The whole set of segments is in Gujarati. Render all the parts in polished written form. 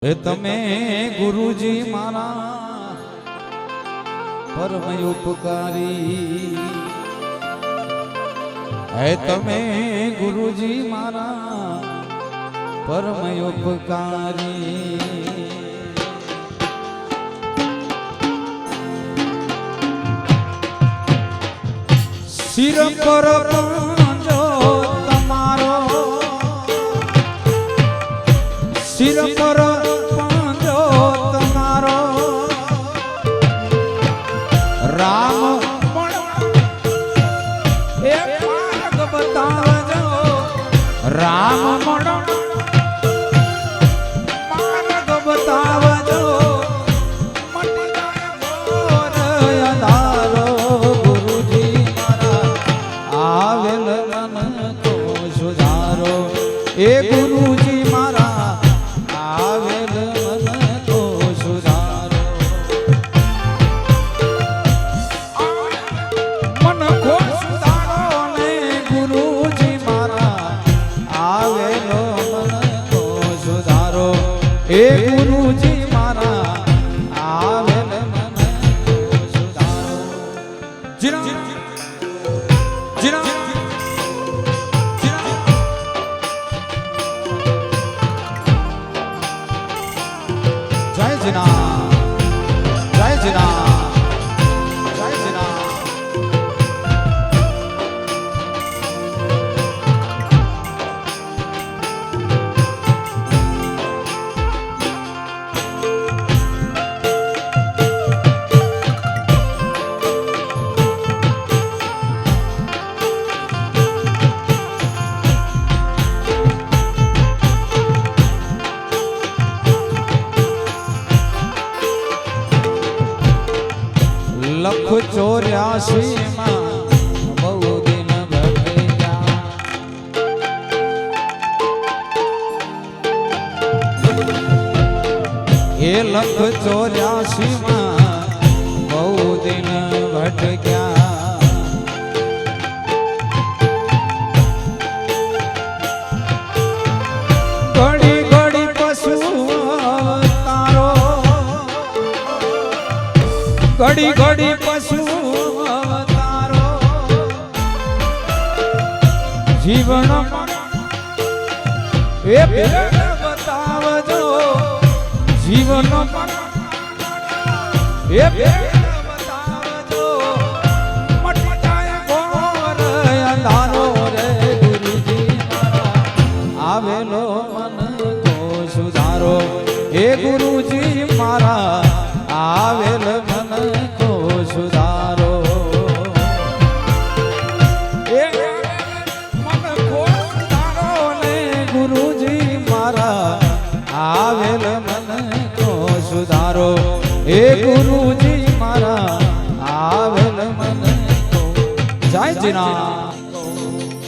એ તમે ગુરુજી મારા પરમ ઉપકારી, હે તમે ગુરુજી મારા પરમ ઉપકારી। સિર પર પંજો તમારો, સિર પર પંજો તમારો, રામ એ માર્ગ બતાવજો, રામ માર્ગ બતાવજો, મટી જાય ઘોર અંધારો। ગુરુજી મારા આવેલ મન તો સુધારો, એ ગુરુજી મારા આવેલ મન તો સુધારો। મન કો સુધારો ને ગુરુજી મારા આવેલો મન તો સુધારો, એ ગુરુજી મારા આવેલ મન તો સુધારો। જીના જીના જય જીના, જય જીના, જય જીના। લખ 84 માં બહુ દિન ભટક્યા, એ લખ 84 માં બહુ દિન ભટક્યા। ઘડી ઘડી પશુ તારો, ઘડી ઘડી પશુ અવતારો, જીવન એ ભેદ બતાવજો, જીવન એ ભેદ બતાવજો, મટી જાય ઘોર અંધારો રે। ગુરુજી મારા આવેલો મન તો સુધારો, એ ગુરુજી મારા આવેલ મન તો સુધારો। એ મન કો સુધારો ને ગુરુજી મારા આવેલ મન તો સુધારો, એ ગુરુજી મારા આવેલ મન તો। જય જીના,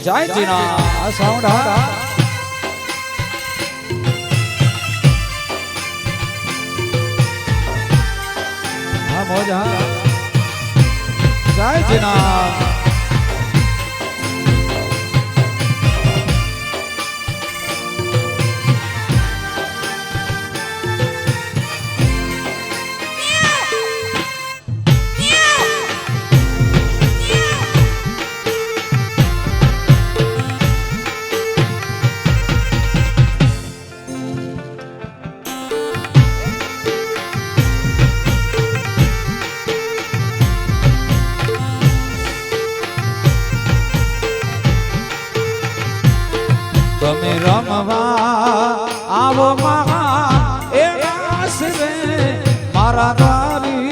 જય જીના। આ સાઉન્ડ હા મોજ હા, જય જીના। તમે રમવા આવો મહા એ આશરે મારા દ્વારિકાનાથ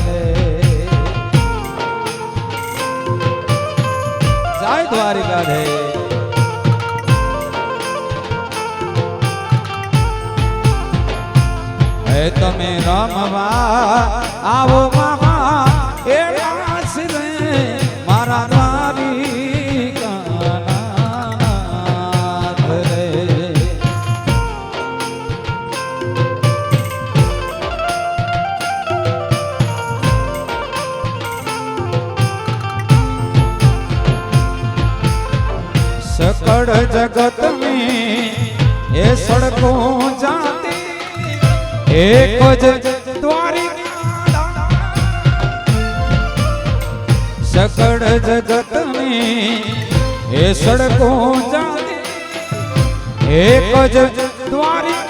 રે, જય દ્વારિકા રે। હે તમે રમવા આવો મહા એ આશરે મારા દ્વારિકાનાથ રે। सकड़ जगत में સડકો જાતી એક જ દ્વારિકા સકળ જગતની એ સડકો જાતી એક જ દ્વારિકા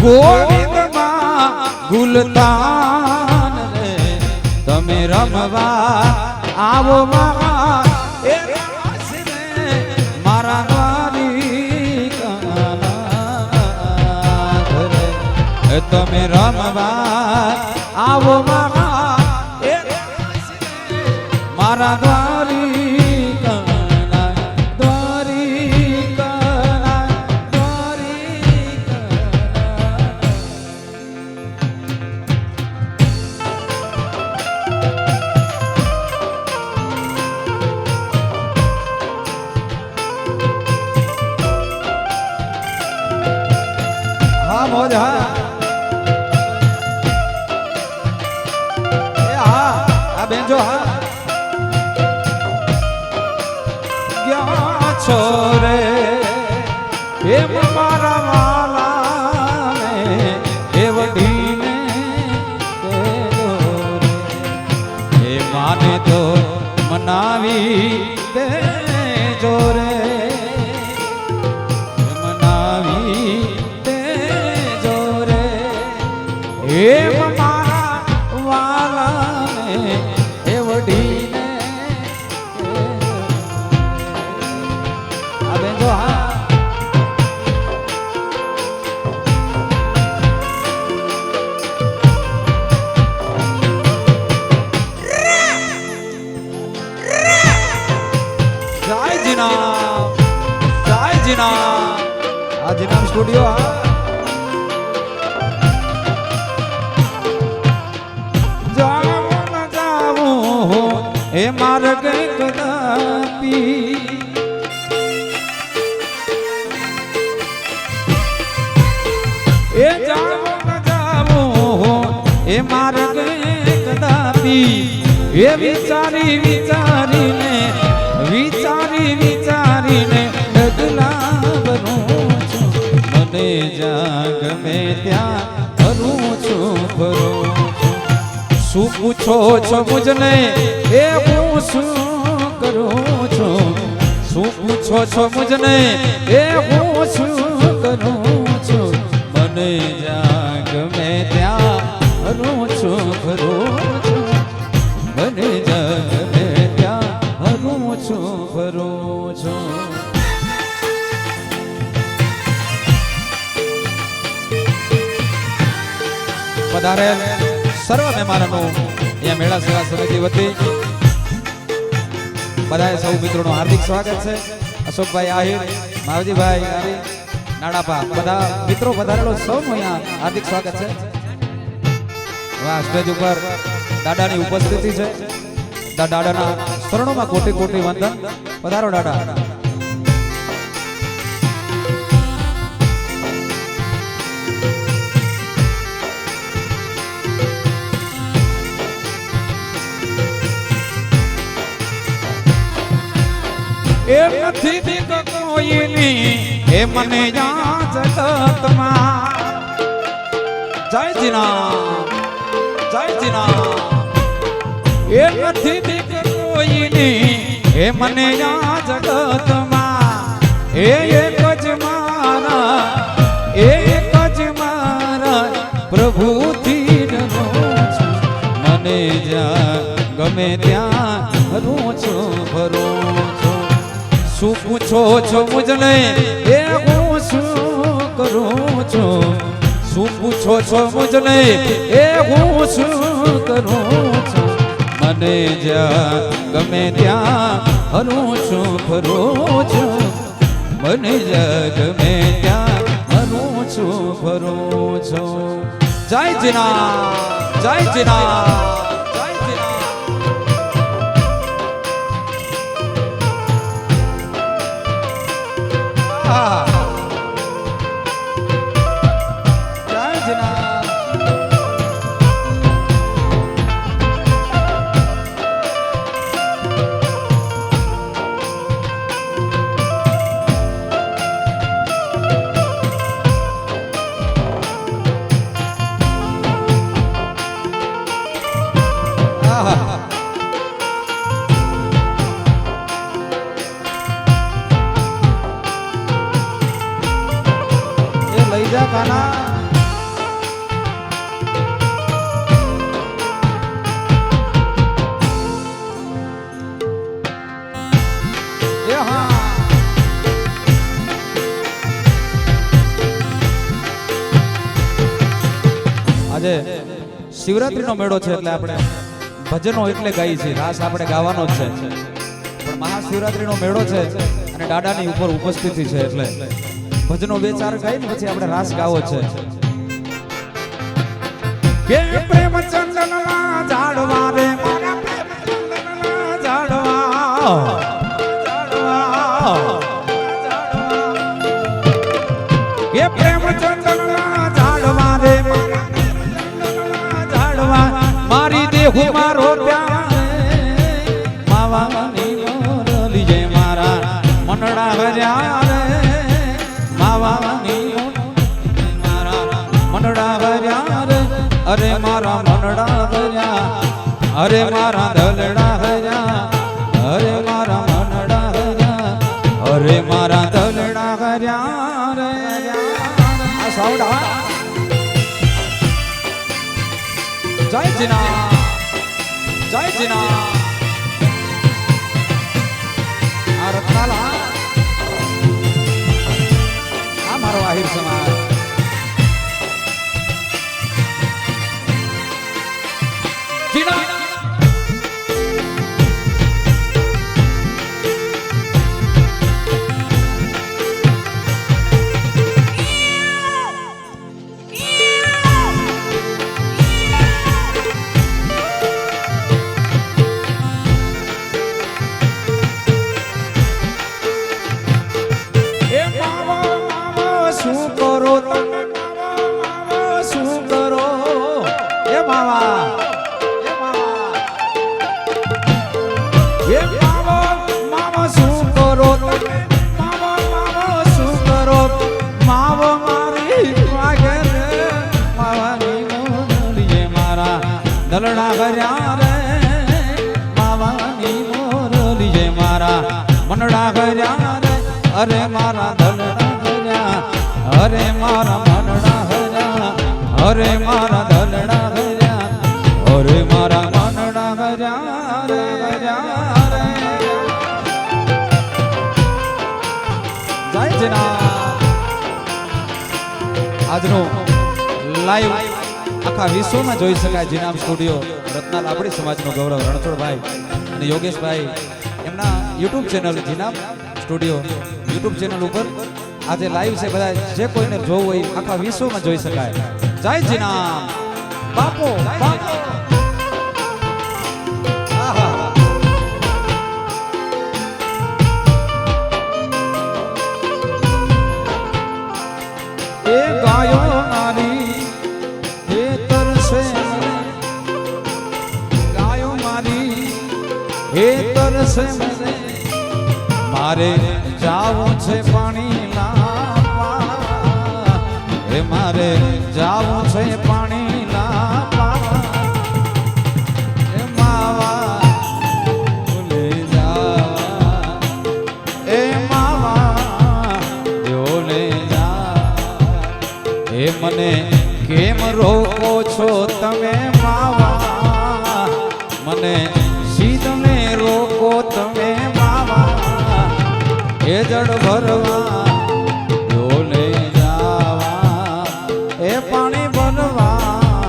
ગોવિંદમાં ગુલતાન રે તમે રમવા આવો મારા દ્વારિકાનાથ રે તમે રમવા આવો મારા મોજ હા આ બેન જો હા ગયા છો રે એમ મારા વાલા ને એવડીને એ માને તો મનાવી દેજો રે એમ મારા વાલાને એવડીને આ બેન જો હા જય જીનામ આ જીનામ સ્ટુડિયો હા એ માર્ગ કદાપી એ જાવો ન જાવો એ માર્ગ કદાપી એ વિચારીને ડગલા બનું છું મને જ્યાં ગમે ત્યાં ફરું છું શું પૂછો છો મુજને એ હું શું કરું છું શું પૂછો છો મુજને એ હું શું કરું છું મને જ્યાં ગમે ત્યાં ફરું છું મને જ્યાં ગમે ત્યાં ફરું છું પધારેલ સર્વ મહેમાનોનું અહીંયા મેળા સેવા સમિતિ વતી બધાએ સૌ મિત્રોનું હાર્દિક સ્વાગત છે. અશોકભાઈ આહિર, માવજીભાઈ આહિર, નાડાપા બધા મિત્રો પધારેલો સૌનું અહીંયા હાર્દિક સ્વાગત છે. વાહ, સ્ટેજ ઉપર દાદાની ઉપસ્થિતિ છે. દાદાના શરણોમાં કોટી કોટી વંદન. પધારો દાદા. એ નથી બીક કોઈની એ મને યાદ જગતમાં. જય જીનામ, જય જીનામ. એ નથી બીક કોઈની એ મને યાદ જગતમાં. એ એક જ મારા પ્રભુથી ડરું છું. મને જ્યાં ગમે ત્યાં ફરું છું. શું પૂછો છો મુજને એ હું શું કરું છું. શું પૂછો છો મુજને એ હું શું કરું છું. મને જ્યાં ગમે ત્યાં ફરું છું. મને જ્યાં ગમે ત્યાં ફરું છું. જય જીનામ, જય જીનામ. જા કાના એ હા આજે શિવરાત્રીનો મેળો છે એટલે આપણે ભજનો એટલે ગાઈ છે રાસ આપણે ગાવાનો જ છે પણ મહાશિવરાત્રીનો મેળો છે અને દાદાની ઉપર ઉપસ્થિતિ છે એટલે ભજનો બે ચાર ગાઈ ને પછી આપણે રાસ ગાવો છે કે પ્રેમ ચંદનના ઝાડવા રે મારા પ્રેમ ચંદનના ઝાડવા કે પ્રેમ ચંદનના ઝાડવા રે મારી દેહુ મારો માવાની મોરલી જય મારા મનડા હર્યા રે માવાની મારા મનડા હર્યા રે અરે મારા મનડા હર્યા અરે મારા દલડા હર્યા અરે મારા મનડા હર્યા અરે મારા દલડા હર્યા રે આ સાવડા જય જીના જય જીના આ રત્નાલા આ મારો આહિર સમાજ જીના દલડા કર્યા રે માવાની મોરલી જય મારા મનડા કર્યા રે અરે મારા દલડા કર્યા અરે મારા મનડા કર્યા અરે મારા દલડા કર્યા અરે મારા મનડા કર્યા રે જય જના આજનો લાઈવ આખા વિશ્વમાં જોઈ શકાય જીનામ સ્ટુડિયો રત્નાલ આપણી સમાજનો ગૌરવ રણછોડભાઈ અને યોગેશભાઈ એમના YouTube channel Jinam studio YouTube channel ઉપર આજે લાઈવ છે બધા જે કોઈને જોવું હોય આખા વિશ્વમાં જોઈ શકાય જય જીનામ બાપો એ ગાયો મારી ગાયો મારી હે તરસે મને મારે જાવું છે પાણી લાવવા હે મારે જાવું છે પાણી લાવવા હે માવા ભૂલે જાવા એ માવા ભૂલે જા હે મને કેમ રોકો છો તમે માવા મને સીધને રોકો તમે માવા એ જળ ભરવા ડોલે જાવા એ પાણી ભરવા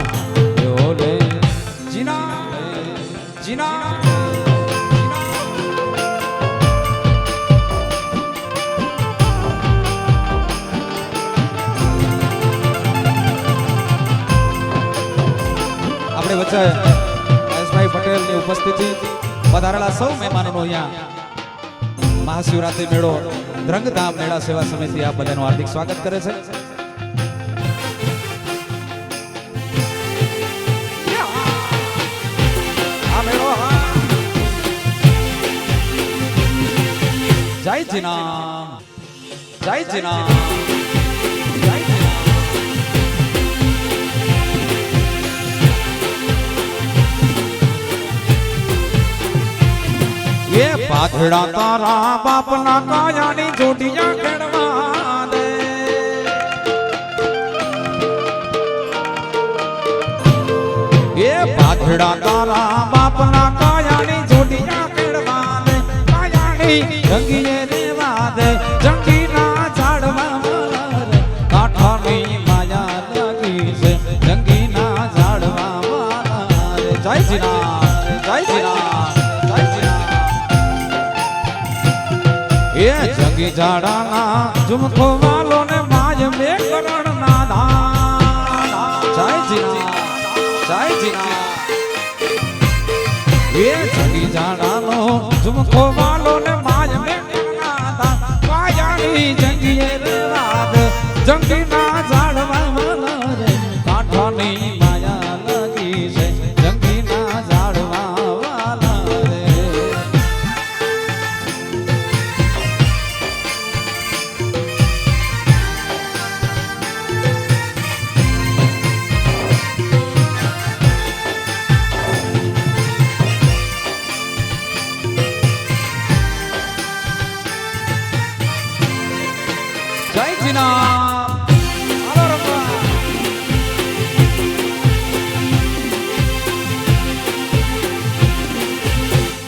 ડોલે જીના જીના આપણે વચ્ચે એસભાઈ પટેલની ઉપસ્થિતિ વધારેલા સૌ મહેમાનોનો અહીંયા મહાશિવરાત્રી મેળો ધ્રંગધામ મેળા સેવા સમિતિ આપ બધાનું હાર્દિક સ્વાગત કરે છે આ મેળો જય જીના જય જીના ये पाथड़ा तारा बापना कायानी जोटियां खेड़वा दे આંધળા તારા બાપના કાયાની જોડિયા કેળવા દે કાયાની જંગીએ રેવા દે જંગીના ઝાડવા રે કાંઠાની માયા લાગી છે જંગીના ઝાડવા રે જય શ્રીનાથ જય શ્રીનાથ જય શ્રીનાથ એ જંગી ઝાડાના ઝુમખો વાલો ને માય બે કરણ ના ધા જય શ્રીનાથ જય શ્રીનાથ એ જંગી ઝાડાનો ઝુમખો વાલો ને માય બે કરણ ના ધા કાયાની જંગીએ રેવાદ જંગીના ઝાડવા વાલા રે કાંઠાની માયા લાગી છે જંગીના ઝાડવા વાલા રે જય શ્રીનાથ હાલો રમવા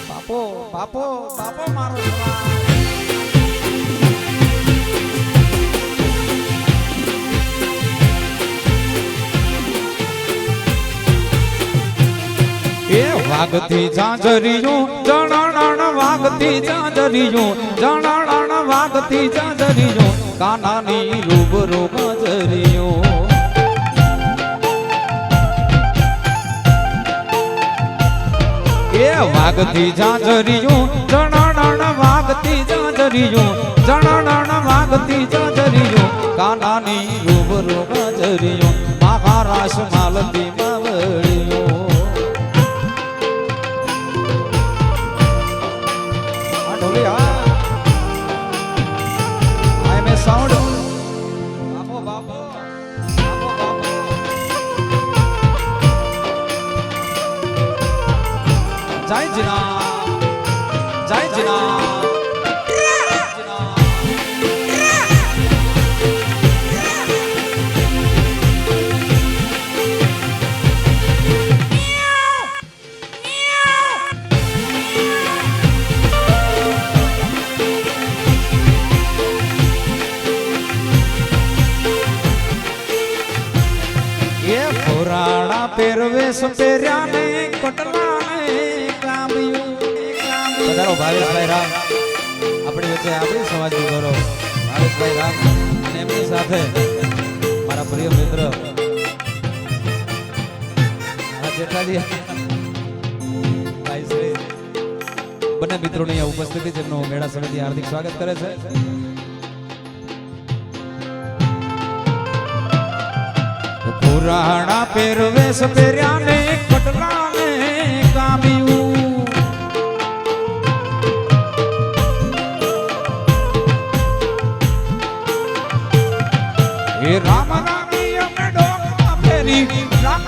બાપો બાપો બાપો મારો સમાજ એ વાગતી ઝાંઝરિયું જણાણ વાગતી ઝાંઝરિયું જણાણ વાગતી ઝાંઝરિયું કાનાની રૂબરૂ ગજરિયું એ વાગતી ઝાંઝરિયું જણાણ વાગતી ઝાંઝરિયું જણાણ વાગતી ઝાંઝરિયું કાનાની રૂબરૂ ગજરિયું મહારાષ્ટ્ર માલતી માવડિયું સાઉન્ડ બાપો બાપો બાપો બાપો જય શ્રીનાથ જય શ્રીનાથ પુરાણા પહેરવેશ પહેર્યા ને કટલા ને કામ્યું પધારો ભાવેશભાઈ રામ આપણી વચ્ચે આપણી સમાજનું ગૌરવ ભાવેશભાઈ રામ અને એમની સાથે મારા પ્રિય મિત્ર જેઠાજી ભાઈશ્રી બંને મિત્રોની અહીંયા ઉપસ્થિતિ જેમનું મેળા સમિતિ હાર્દિક સ્વાગત કરે છે પુરાણા પહેરવેશ પહેર્યા ને કટલા ને કામ્યું એ રામ રામી અમે ડોકમાં ફેરી રામ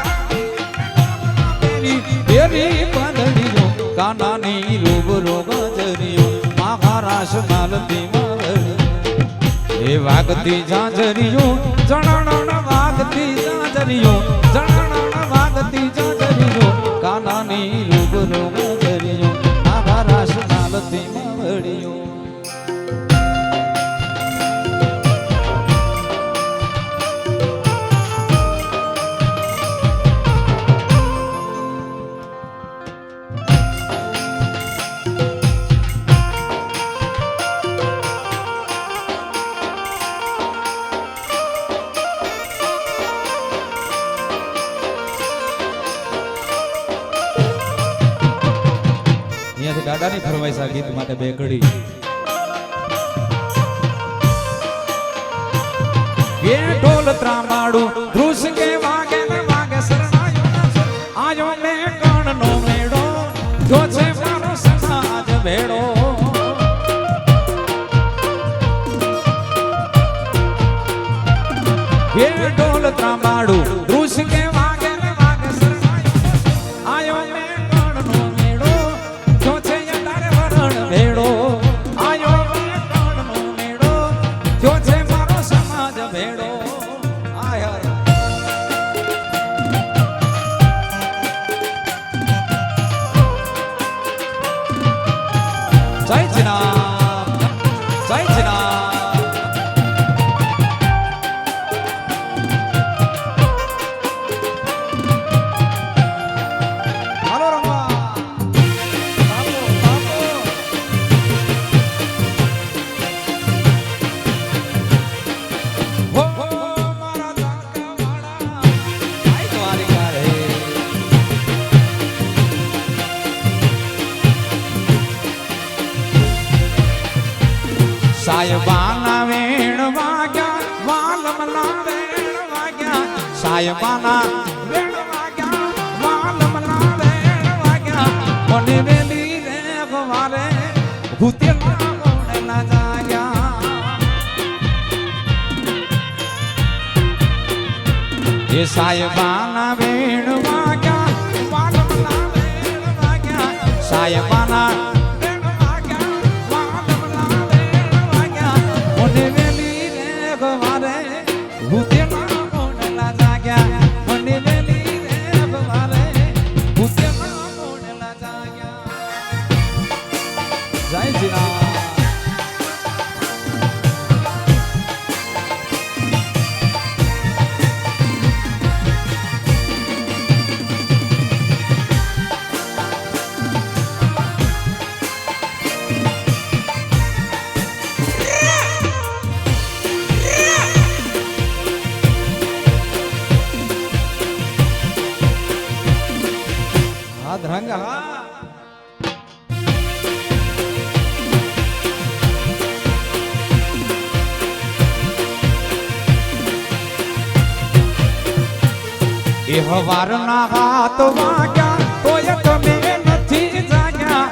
ફેરી પાંદડીઓ કાનાની રૂબરૂ ગજરીઓ મહારાષ્ટ્ર માલતી માવડી એ વાગતી ઝાંઝરીઓ જણાણ વાગતી ઝાંઝરીઓ જણાણ વાગતી ઝાંઝરીઓ કાનાની રૂબરૂ ગજરીઓ મહારાષ્ટ્ર માલતી માવડીઓ દાદાની ફરમાઈશ આ ગીત માટે બે ઘડી એ ઢોલ ત્રાંબાડું ધ્રુસ કે વાગે ને વાગે શરણાયો આયો મે કણ નો મેળો જો છે મારો સમાજ ભેડો એ ઢોલ ત્રાંબાડું ધ્રુસ કે વાગે ને વાગે શરણાયો આયો મે ભેડો આયો નો મેળો જો છે મારો સમાજ ભેડો આયા સાહેબાના વેણ વાગ્યા વાલમના વેણ વાગ્યા મને વેલી રે ગવારે ભૂતેલા મોડલા જાગ્યા એ સાહેબાના વેણ વાગ્યા વાલમના વેણ વાગ્યા સાહેબાના વેણ વાગ્યા વાલમના વેણ વાગ્યા મને વેલી રે ગવારે ભૂતેલા મોડલા જાગ્યા મને વેલી રે ગવારે ભૂતેલા મોડલા જાગ્યા જય જીના રંગ હા એ હવારના હાથ વાગ્યા તોય તમે નથી જાગ્યા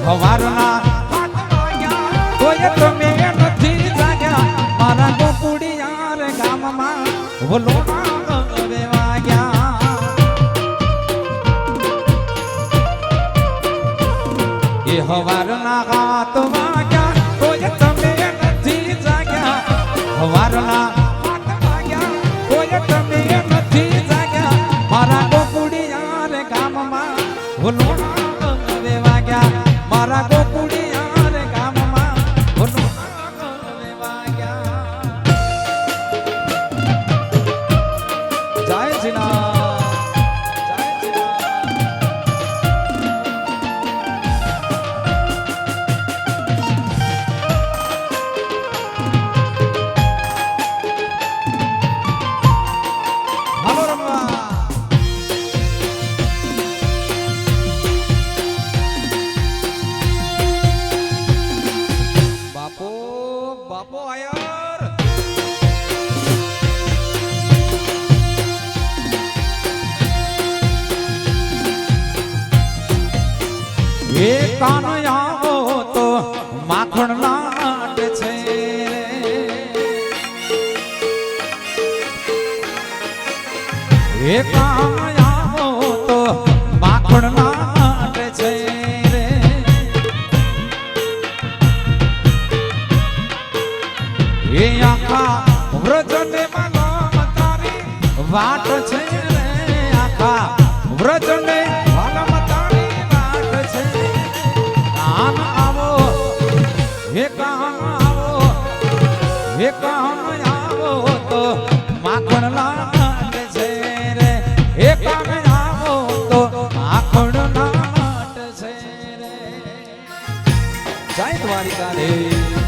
હવારના હાથ વાગ્યા તોય તમે નથી જાગ્યા મારા ગોકુડિયાર ગામમાં વલોણા હવે વાગ્યા એ હવારના હાથ વાગ્યા તોય તમે નથી જાગ્યા હવારના હાથ વાગ્યા તોય તમે નથી જાગ્યા મારા ગોકુડિયાર ગામમાં વલોણા હવે વાગ્યા મારા ગોકુડિયાર ગામમાં વલોણા હવે વાગ્યા જય જીના બાપો આયર એ કાન આવો તો માખણ લાટ છે એ કાન આવો તો માખણ લાટ છે એ આખા વ્રજને માનો તારી વાટ છે રે આખા વ્રજને માનો તારી વાટ છે કામ આવો હે કામ આવો હે કામ આવો તો માખણ લાટ છે રે હે કામ આવો તો માખણ લાટ છે રે જય દ્વારિકા દેવી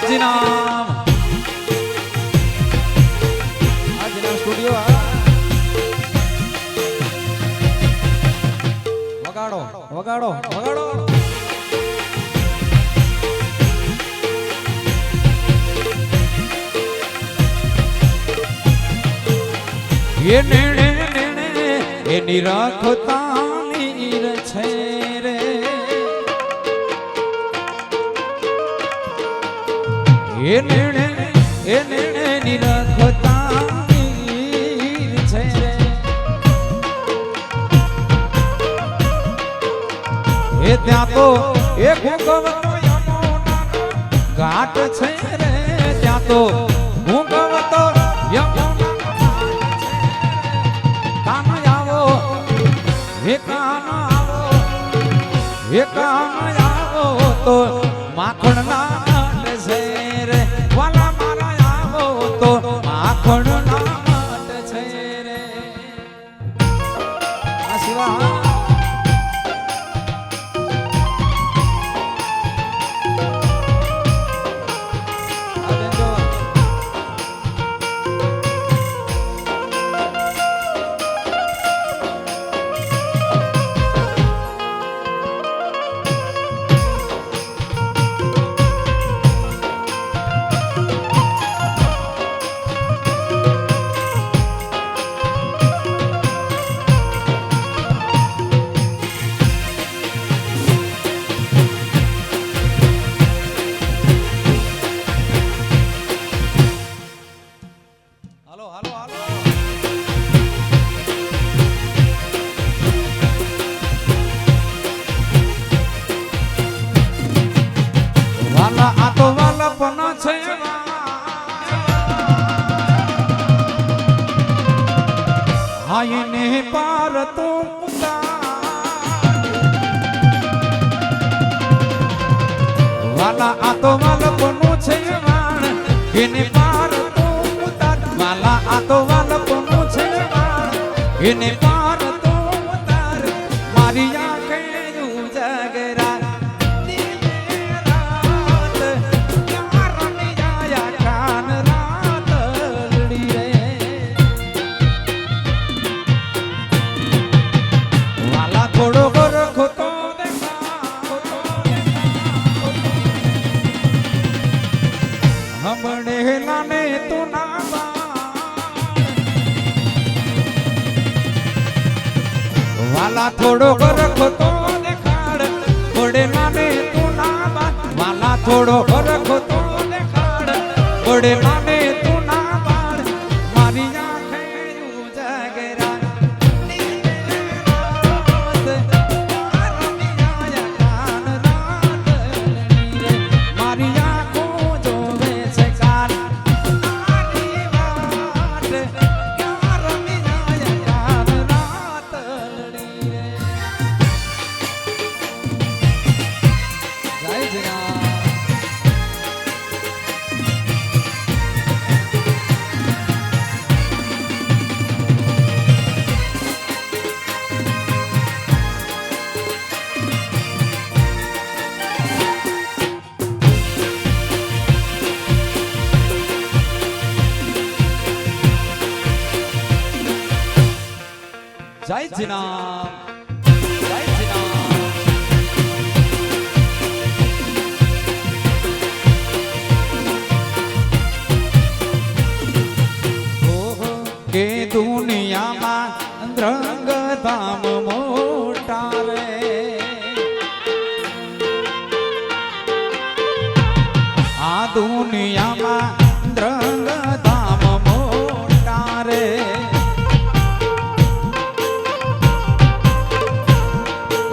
જીનામ આ જીનામ સ્ટુડિયો વગાડો વગાડો વગાડો એ નેણે નેણે એની રાખતા નીર છે રે એ નેણે ની રાખતા નીર છે રે એ ત્યાં તો એ ભૂગવતો યમુનાનો ઘાટ છે રે ત્યાં તો ભૂગવતો યમુનાનો ઘાટ છે કામ આવો હે કામ આવો હે કામ આવો તો માખણ ના છે રે વાલા મારા આવો તો માખણ ના છે રે આ શિવા હાલો હાલો હાલો વાલા આ તો વાલા પણ છે હાયને પાર તો વાલા આ તો વાલા પણ છે વાણ એને પાર તો ઉતાર વાલા આ તો વાલા પણ છે વાણ એને પાર તો ઉતાર મારી આંખે ઉજાગરા થોડો ગરખો તો હમણેલા ને તું ના વાલા થોડો ગરખો તો દેખાડ ઘોડેલા ને તું ના વાલા થોડો ગરખો તો દેખાડ ઘોડેલા ને તું ના બાળ મારી આંખે ઉજાગરા જય જીનામ જય જીનામ ઓહો કે દુનિયામાં રંગ ધામ મોટા રે આ દુનિયામાં રંગ ધામ મોટા રે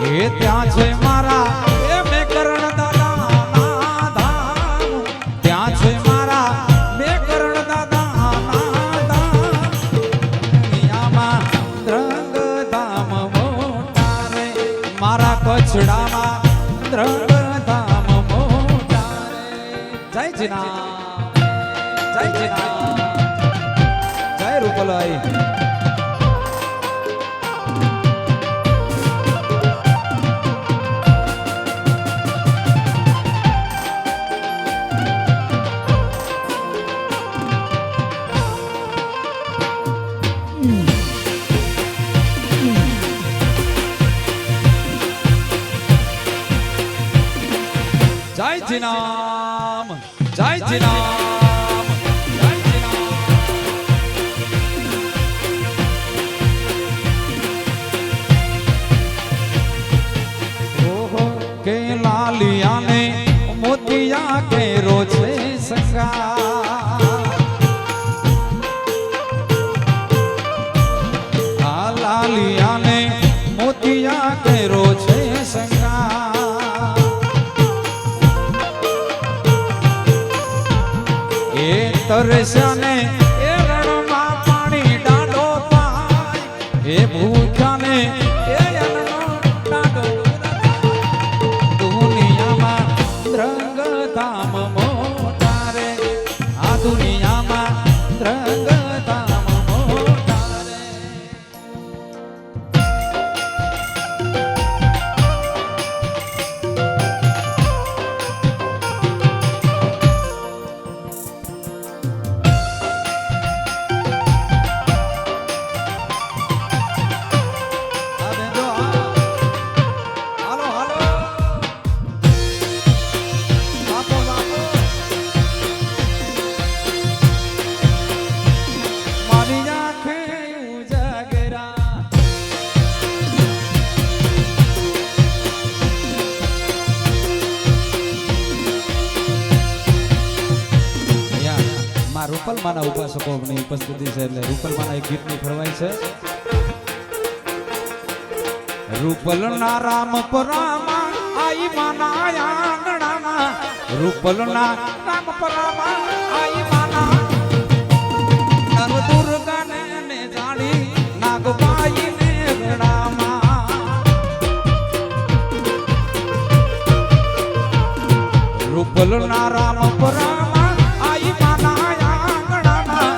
એ ત્યાં છે મારા એ મેં કરણ દાદા ના ધામ ત્યાં છે મારા મેં કરણ દાદા ના ધામ દુનિયામાં રંગ ધામ મોટા રે મારા કચ્છડામાં રંગ ધામ મોટા રે જય જીનામ જય જીનામ જય રૂપલાઈ જય જીનામ જય જીનામ જય જીનામ ઓહો કે લાલિયા ને મોતિયા કેરો છે સંગા આ લાલિયા ને મોતિયા કેરો છે સંગા તરસ્યાને એ રણમાં પાણી ડાડો થાય એ ભૂખ્યાને એ અન્નનો ડાડો દુનિયામાં રંગ ધામ મોટા રે આ દુનિયામાં રંગ ધામ મોટા રે રૂપલમાના ઉપાસકોની ઉપસ્થિતિ છે એટલે રૂપલમાના એક ગીતની ફરવાઈ છે. રૂપલના રામ પરામા આઈ માના આંગણામાં, રૂપલના રામ પરામા આઈ માના નવ દુર્ગાને ને જાણી નાગબાઈ ને ગણામાં. રૂપલના રામ પરામા આઈ માના આંગણામાં,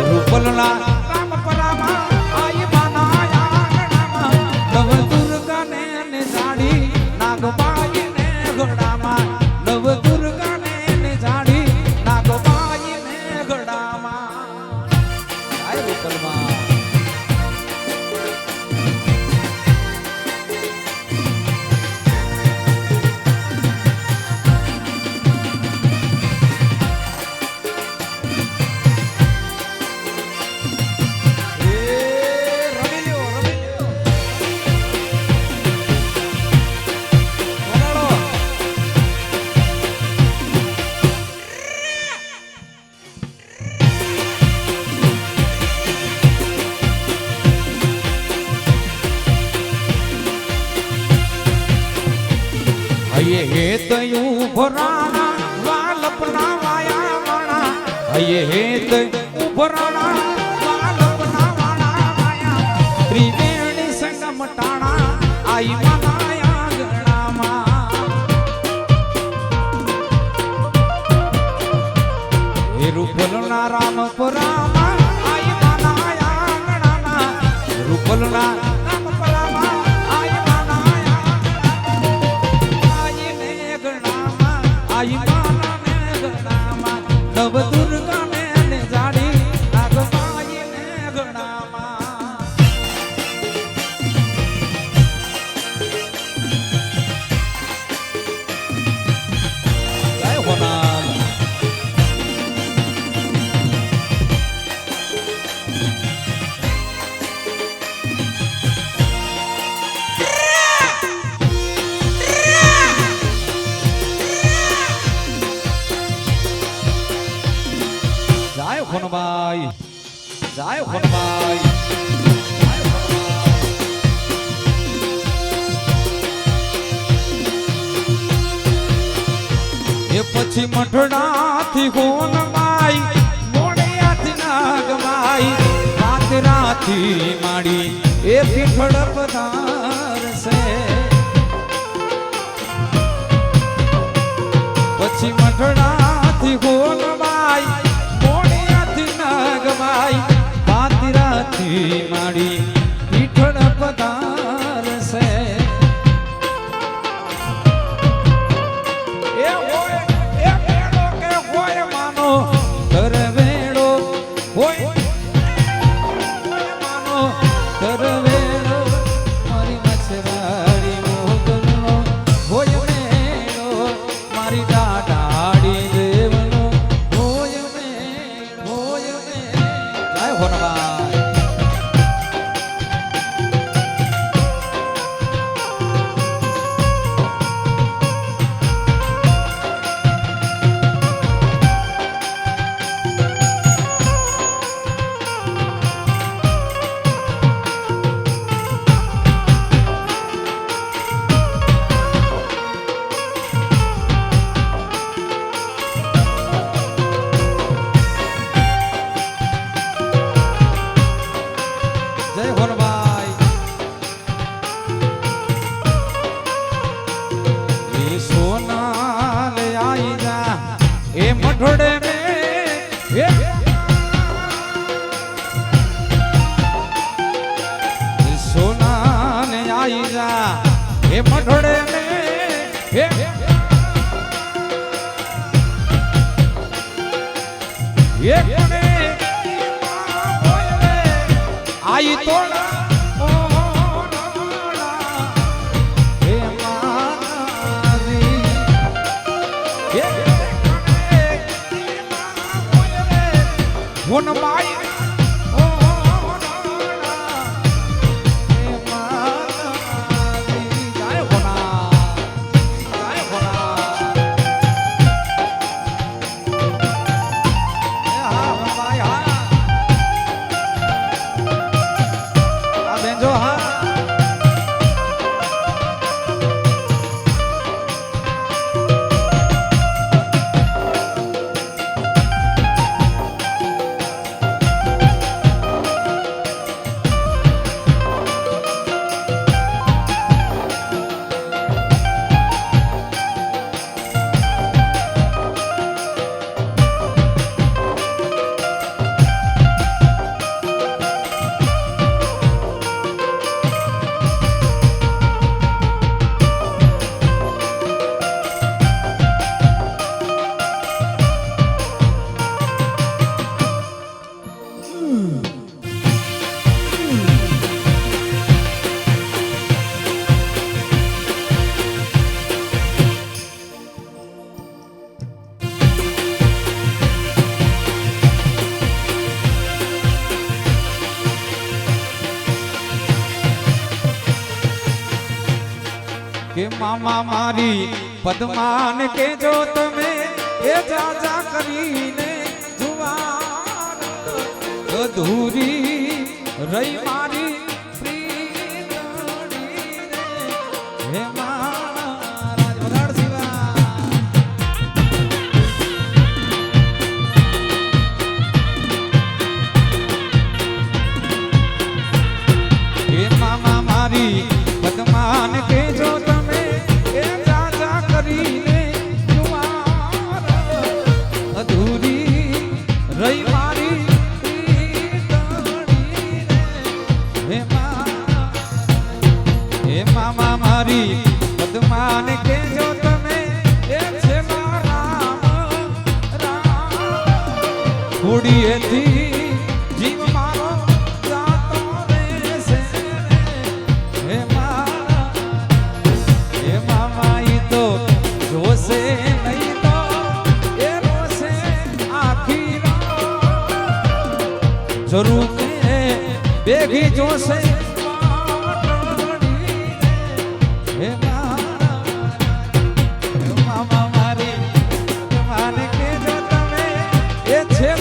રૂપલના રામ પરામા આઈ માના આંગણામાં નવ દુર્ગાને ને જાણી નાગબાઈ ને ગણામાં, નવ દુર્ગાને ને જાણી નાગબાઈ ને ગણામાં. આય રૂપલમાં હે તયું ભરાણા વાલપના વાયા વાણા, હે તયું ભરાણા વાલપના વાણા વાયા, ત્રિવેણી સંગમ ટાણા આઈ માયા ગણામાં. હે રૂપલના રામ પરામા આઈ માયા ગણામાં, રૂપલના રામ પરામા આઈ માના ને ગણામાં, નવ દુર્ગાને ને જાણી નાગબાઈ ને ગણામાં. જય હોનાલ. જય ખોનભાઈ, જય ખોનભાઈ. એ પછી મઠડાથી ખોનભાઈ, મોડિયાથી નાગભાઈ, પાતરાથી માડી એ પીઠળ પધારશે. પછી મઠડાથી ખોનભાઈ, નાગભાઈ, પાતરાથી માડી પીઠળ પધારશે. એ હોય એ વેળો કે હોય માનો કર વેળો, હોય માનો કર વેળો, મારી મછરાડી મોગલનો હોય વેળો, મારી ડાઢાડી દેવનો હોય વેળો. જય હોનભાઈ. જય હોનભાઈ. એ સોનાલ આઈ જા એ મઠોડે મે, એ સોનાલ આઈ જા એ મઠોડે મે, એ કોને આઈ તોડા હોનભાઈ. જય હોના, જય હોના. હા ભાઈ. કે મામા મારી પદ્માન કે જો તમે એ જાજા કરીને જુવાર અધૂરી રહી મારી પ્રીતણી રે હે મહારાજ વગાડ શિવા કે મામા મારી પદ્માન કે જો રહી મારી હે મામા મારી પદ્માન કે જો તમે એ છે રામ થોડીએથી જીવ મારો જાતો રહેશે હે મામા ઈ તો જોશે નહીં તો એ રોશે આખી જરૂર કે બેગી જોશે હે મામા મારી માને કે જો તમે એ છે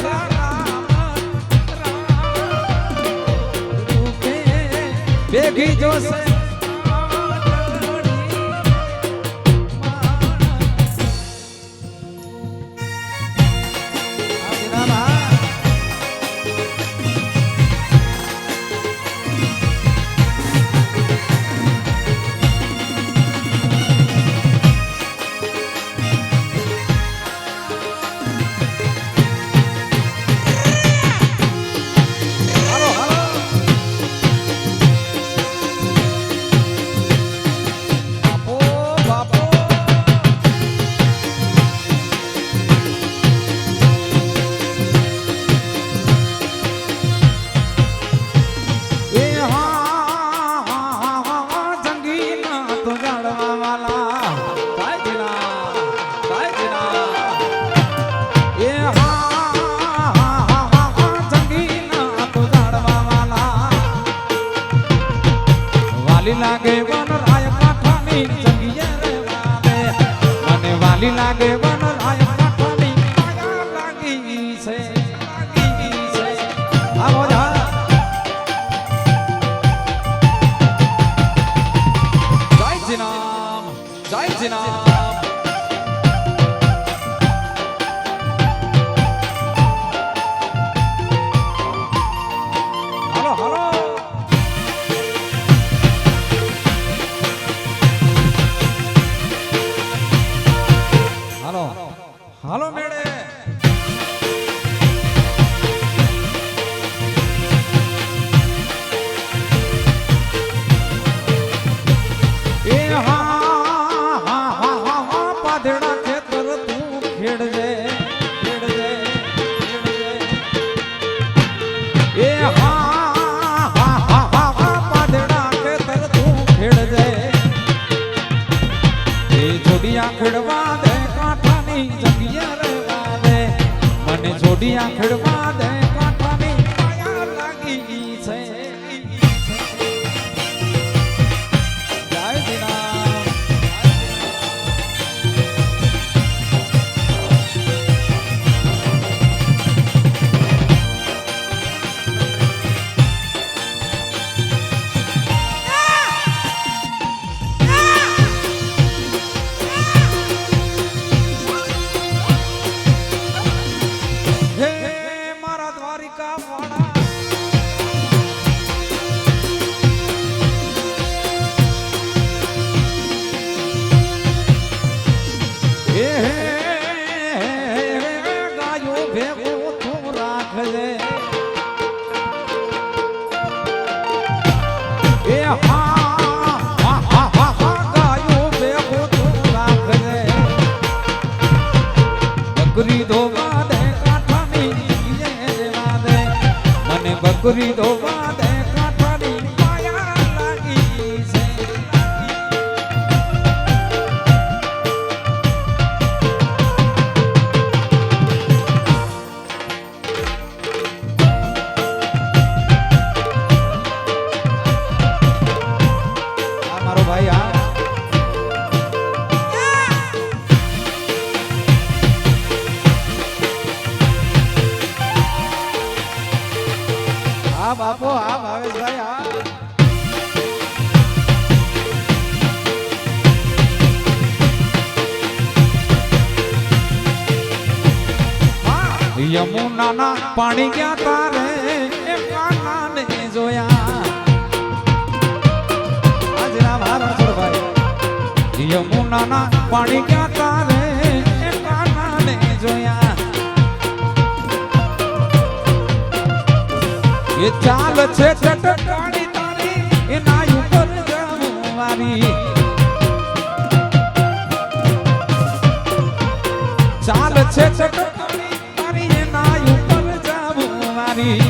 બેગી જોશે લાગે વન રાય કાઠાની જંગીએ રે વાલે મને વાલી લાગે વન રાય કાઠાની માયા લાગી છે આવો જા જય જીનામ જય જીનામ હાલો હાલો હાલો મેળે એ પાધેડા ખેતર તું ખેડજે એ પાધેડા ખેતર તું ખેડજે એ જોડિયા ખેડવા દે જંગીએ રે વાલે મને જોડિયા ખેડવા દે કાંઠાની માયા લાગી છે જય જીનામ છોકરી દોવા દે કાઠાની માયા લાગી છે આ મારો ભાઈ આ હા બાપો હા ભાવેશભાઈ હા યમુનાના પાણી ગયા તારે એ કાનાને જોયા આજના ભારણ છોડભાઈ યમુનાના પાણી ગયા તારે એ કાનાને જોયા એ ચાલ છે ચટકાણી તારી એના ઉપર જમવારી ચાલ છે ચટકાણી તારી એના ઉપર જમવારી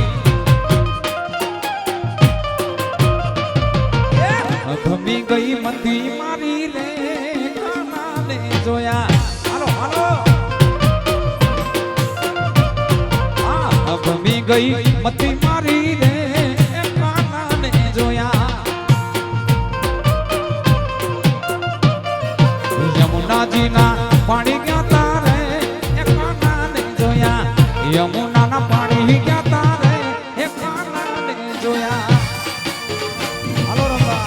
ગમી ગઈ મંદી મારી રે કાનાને જોયા હાલો હાલો ગમી ગઈ મતી મારી રે કાનાને જોયા યમુનાજીના પાણી ગયા તારે એ કાનાને જોયા યમુનાના પાણી ગયા તારે એ કાનાને જોયા હાલો રંગા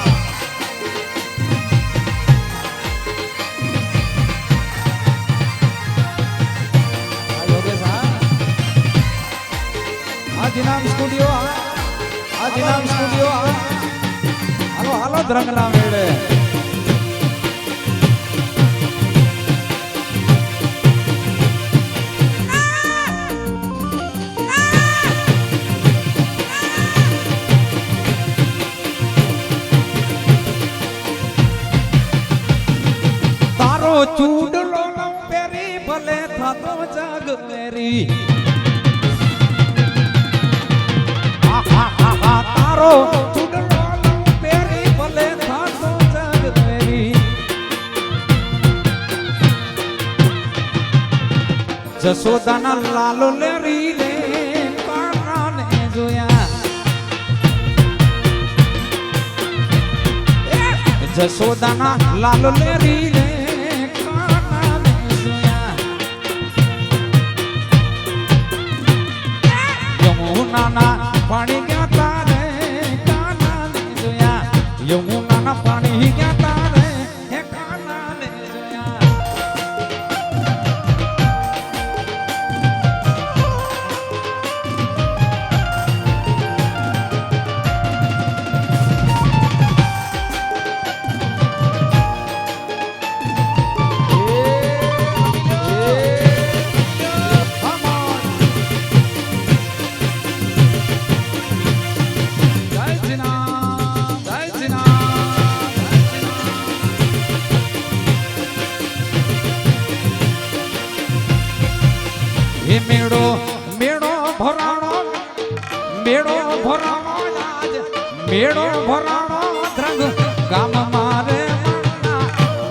આજીનામ સ્ટુડિયો આજીનામ સ્ટુડિયો હાલો હાલો દ્રંગના મેળે તારો ચૂડલો પેરી ભલે થતો જગ મેરી તારો ચૂડલો પેરી ભલે થાતો જગ મેરી જશોદાના લાલો લેરી રે કાનાને જોયા જશોદાના લાલો લેરી રે કાનાને જોયા યમુનાના પાણી ગયા તારે કાનાને જોયા યમુનાના પાણી ગયા તારે હે કાનાને જોયા એ મેળો મેળો ભરાણો આજ મેળો ભરાણો ધ્રંગ ગામ મારે મણના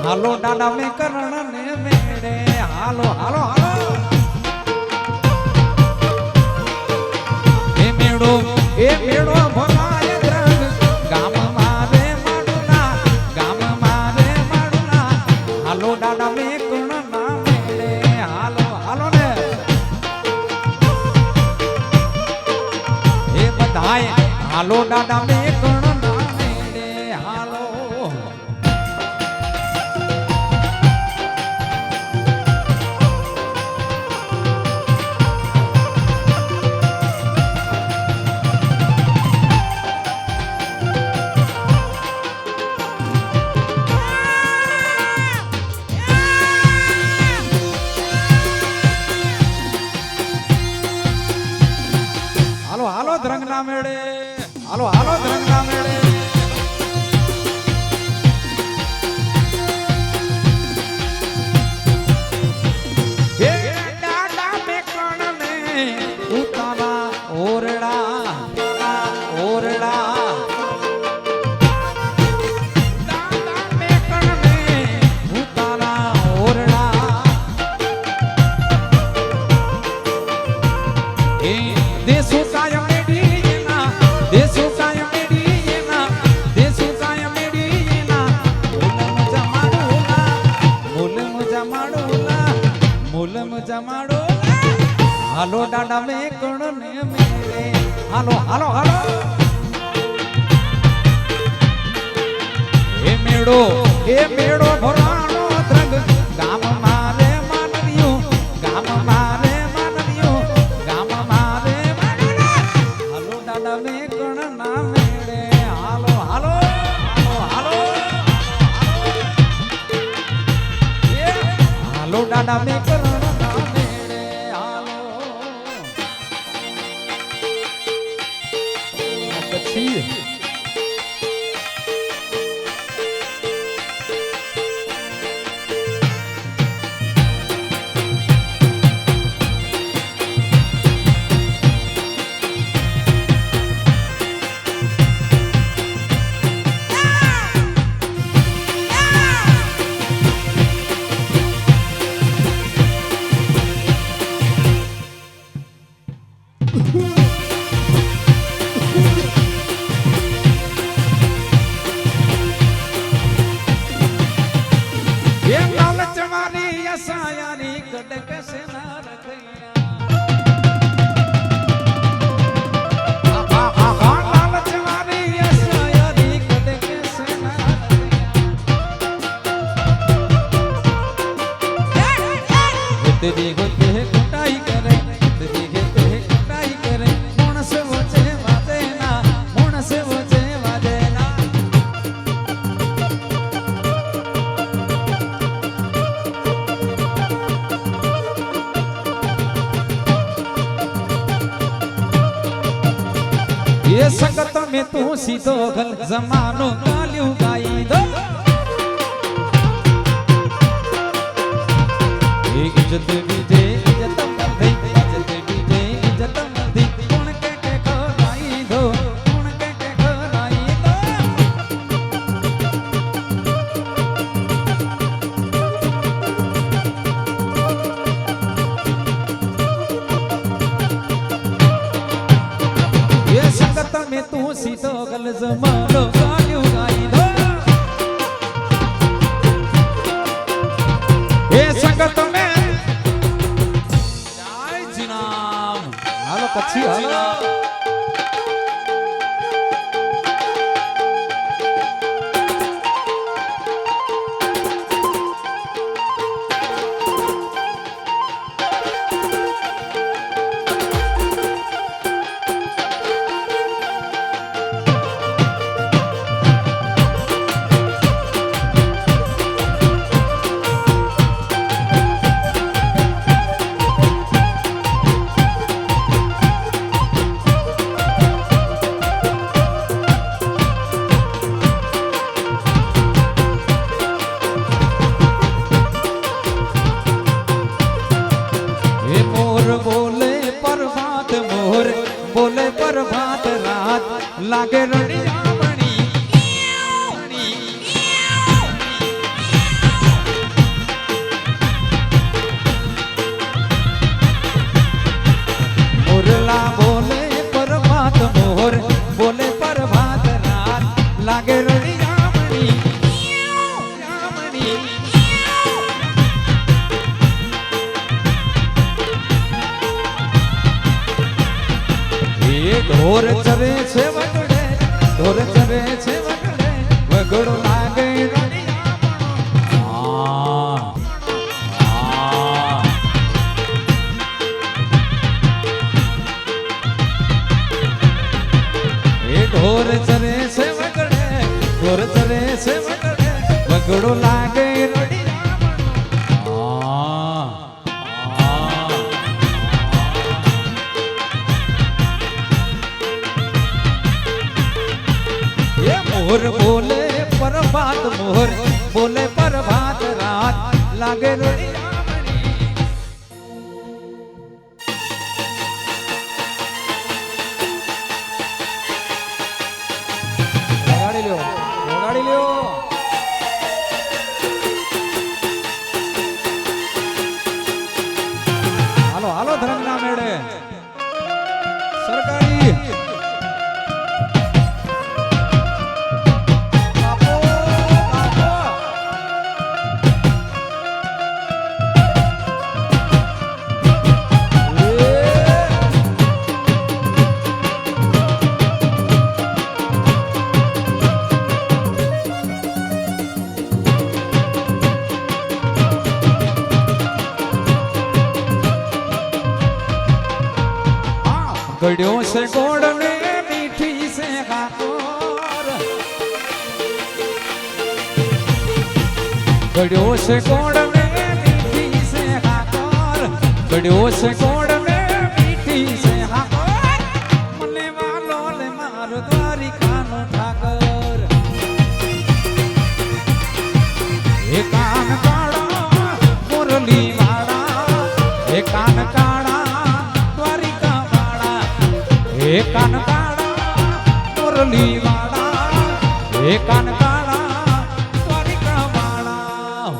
હાલો દાડા મે કરણ ને મેળે હાલો હાલો હાલો એ મેળો ભરાય ધ્રંગ ગામ મારે મણના હાલો દાડા મે કરણ ના મેળે હાલો હાલો ને હાલો દાદા મે કણ ના મેળે હાલો હાલો હાલો ધ્રંગ ના મેળે હાલો હાલો ધ્રંગ ના મેળે હે દાદા મે કણ ને ઉતારા ઓરડા હાલો હાલો હાલો એ મેળો ભરાણો દ્રંગ ગામ મારે માનવ્યું ગામ મારે માનવ્યું ગામ મારે હાલો દાદા મે કણ ના મેળે હાલો હાલો હાલો હાલો દાદા મે કણ ના મેળે હાલો પછી सायारी कटक से ना रखैया लालच मारी सायारी कटक से ना रखैया तेरी होते है कुटाई करे तेरी होते है कुटाई करे मुण से वचे वादे ना मुण से वचे वादे ना ये संगत में तू सीधो गल जमानो गालियों गाई दो इज्जत बीजे इज्जत मधी इज्जत बीजे इज्जत मधी कौन के खराई दो कौन के खराई दो ये संगत में तू सीधो गल जमानो गालियों गाई दो ये संगत में जय जिनाम हालो कच्छी हालो बोले प्रभात रात लागे रड़िया बनी मुरला बोले प्रभात मोर बोले प्रभात रात लागे रड़िया बनी ढोर चरे छे वगड़े ढोर चरे छे वगड़े वगड़ो लागे रड़िया ढोर चरे छे वगड़े ढोर चरे छे वगड़े वगड़ो लागे रड़िया मोर बोले प्रभात मोर बोले प्रभात रात लागे रड़िया लगाड़ी लो हालो हालो धर्मना मेड़े सरकारी ઘડ્યો છે ગોળ ને મીઠી છે કાકોર ઘડ્યો છે ગોળ ને મીઠી છે કાકોર ઘડ્યો છે ગોળ ને મીઠી છે કાકોર મને વાલો ને મારો દ્વારિકાનો ઠાકર એ કાન કાળા મુરલી વાળા એ કાન કાળા દ્વારિકા વાળા એ કાન કાળા મુરલી વાળા એ કાન કાળા દ્વારિકા વાળા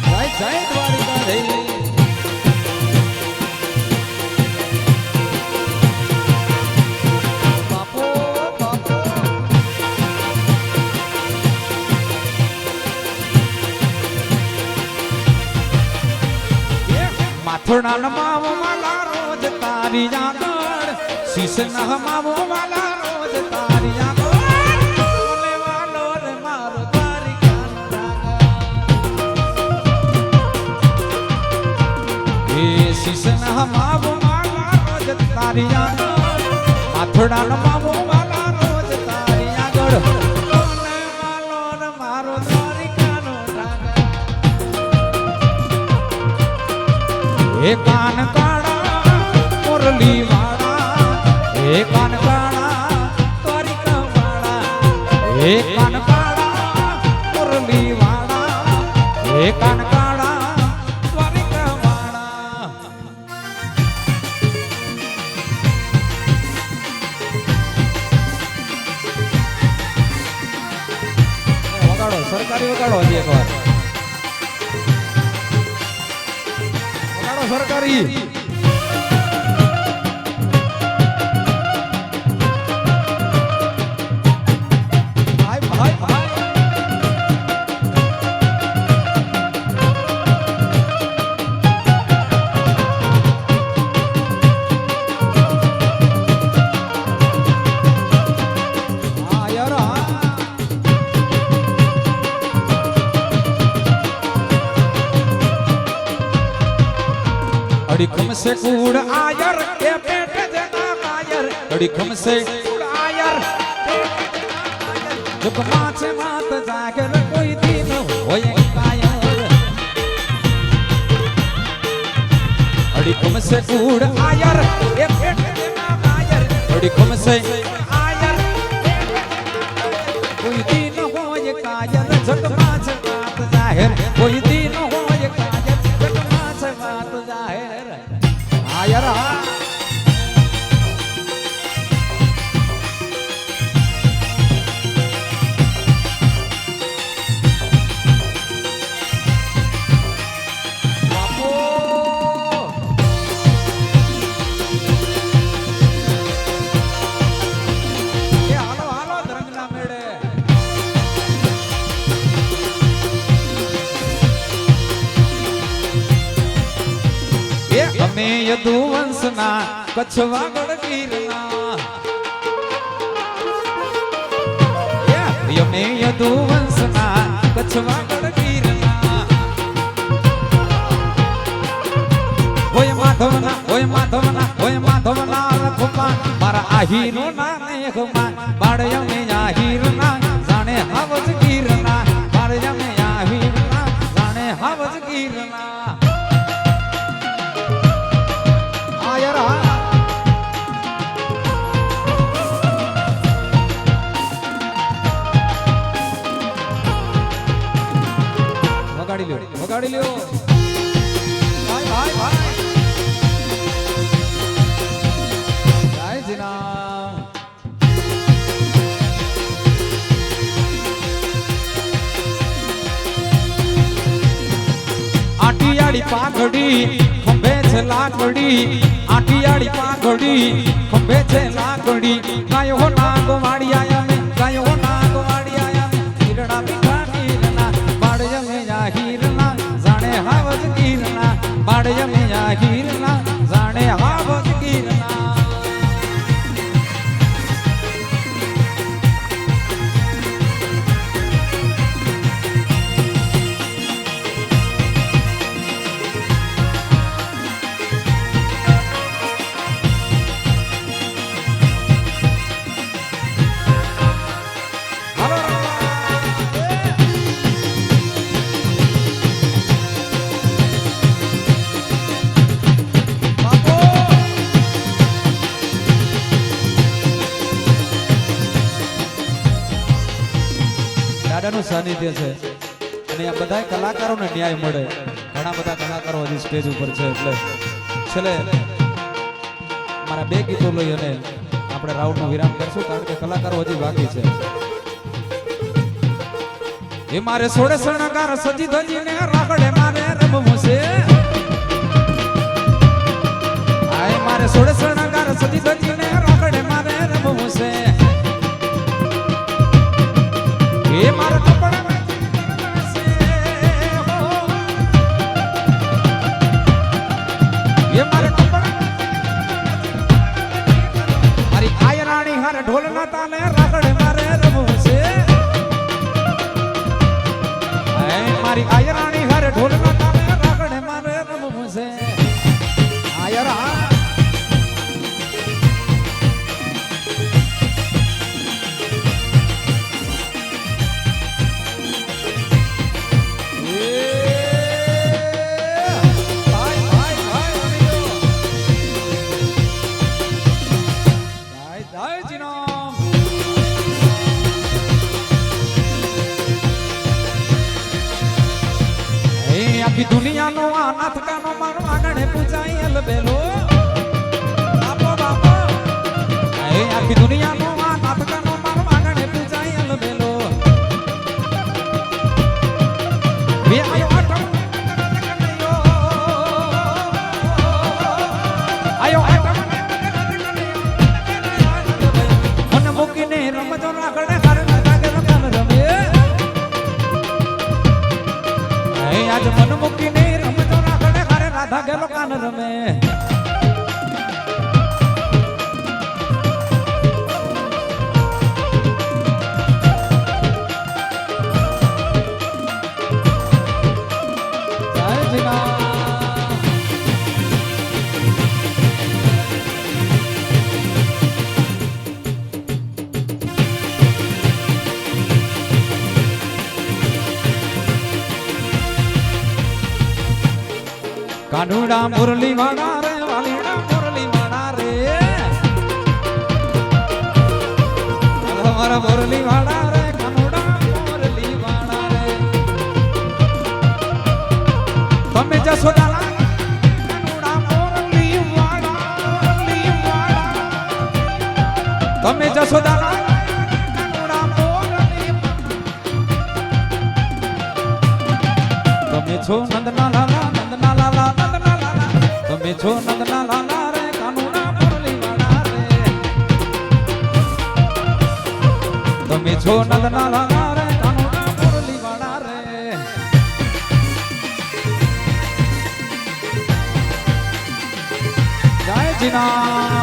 જય જય દ્વારિકા દેવી માથોડા માવો વાલા રોજ તારી આગળ શીશ માવો વાલા રોજ તારી આગળ બોલે વાલો રે મારો દ્વારિકાનો ઠાકર એ શીશ માવો વાલા રોજ તારી આગળ માથોડા માવો વાલા રોજ તારી આગળ બોલે વાલો રે મારો દ્વારિકાનો ઠાકર એ કાન કાળા મુરલી વાળા એ કાન કાળા દ્વારિકા વાળા એ કાન કાળા મુરલી વાળા એ કાન કાળા દ્વારિકા વાળા વગાડો સરકારી વગાડો હજી એકવાર સરકારી ભાઈ ભાઈ ભાઈ હા યાર अड़ीखम से कूड़ आयर के पेट देना कायर अड़ीखम से कूड़ आयर जब माचे मात जाकर कोई दिन होए कायर अड़ीखम से कूड़ आयर के पेट देना कायर अड़ीखम से आयर कोई दिन होए कायर जब माचे मात जाहिर कोई दिन होए कायर जब माचे मात जाहिर आयर અમે યદુવંશના કચ્છવાગઢ ગીરના અમે યદુવંશના કચ્છવાગઢ ગીરના હોય માધવના હોય માધવના હોય માધવના રખમાં મારા આહીનો ના મેઘમાં બાળ અમે આહીરના જાણે હાવજ ગીરના બાળ અમે આહીરના જાણે હાવજ ગીરના વગાડી લ્યો ભાઈ ભાઈ ભાઈ જય જીના આટિયાળી પાઘડી ખંભે છે લાકડી આટિયાળી પાઘડી ખંભે છે લાકડી ગાયો નાગ વાડી આયા મે ગાયો નાગ વાડી આયા મે હીરડા મીઠા હીરના બાળ જમે હીરના જાણે હાવજ ગીરના બાળ જમે હીરના જાણે હાવજ ગીરના દાદાનું સાનિધ્ય છે અને આ બધા કલાકારોને ન્યાય મળે. ઘણા બધા કલાકારો હજી સ્ટેજ ઉપર છે એટલે છેલ્લે મારા બે ગીતો લઈ અને આપણે રાઉન્ડનો વિરામ કરશું કારણ કે કલાકારો હજી બાકી છે. એ મારે સોળે શણગાર સજી ધજીને રાગડે મારે રમવું છે. આય મારે સોળે શણગાર સજી ધજીને રાગડે મારે રમવું છે. એ મારે કપડા એ મારે કપડા મારી આયરાણી હારે ઢોલ ના તાલે રાગડે મારે રમવું છે. મારી આયરાણી હારે ઢોલ ના તાલે રાગડે મારે રમવું છે. આયરા આખી દુનિયાનો આ નાથકાનો મારો આંગણે પૂજાઈ અલબેલો બાપો બાપો. આખી દુનિયાનો આ નાથકાનો મારો આંગણે પૂજાઈ અલબેલો. વે આયો આઠમ આયો આઠમ મને મૂકીને રમજો રાગડે હારે રાગડે રમે. આજ મન મૂકીને રમતો રાગડે હારે રાધા ગેલો કાન રમે. કાનુડા મુરલી વાળા રે વાલીડા મુરલી વાળા રે મારા મુરલી વાળા રે કાનુડા મુરલી વાળા રે. તમે જશોદા કાનુડા મુરલી વાળા તમે જશોદા કાનુડા મુરલી તમે છો નંદના લાલા નંદના લાલા તમે છો નંદના લાલા રે કાનુડા મુરલી વાળા રે. તમે છો નંદના લાલા રે કાનુડા મુરલી વાળા રે. જય જીના